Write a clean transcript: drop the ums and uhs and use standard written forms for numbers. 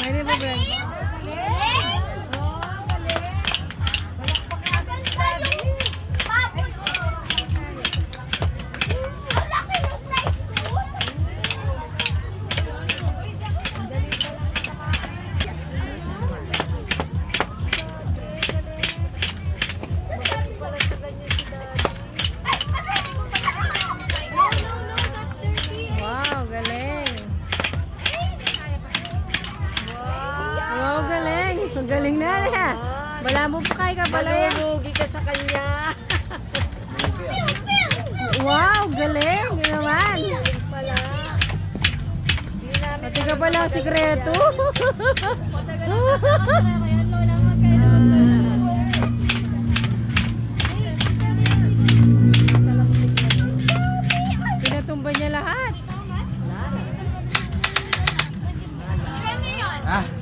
Hindi ba ba? Wow, galing. Wow, galing. Galing na niya. Wala mo pa kay kabalaya. Malulugi ka sa kanya. Wow, galing. Yun naman. Pala. Pati ka pala ang sikreto. Pinatumba niya lahat. Ah.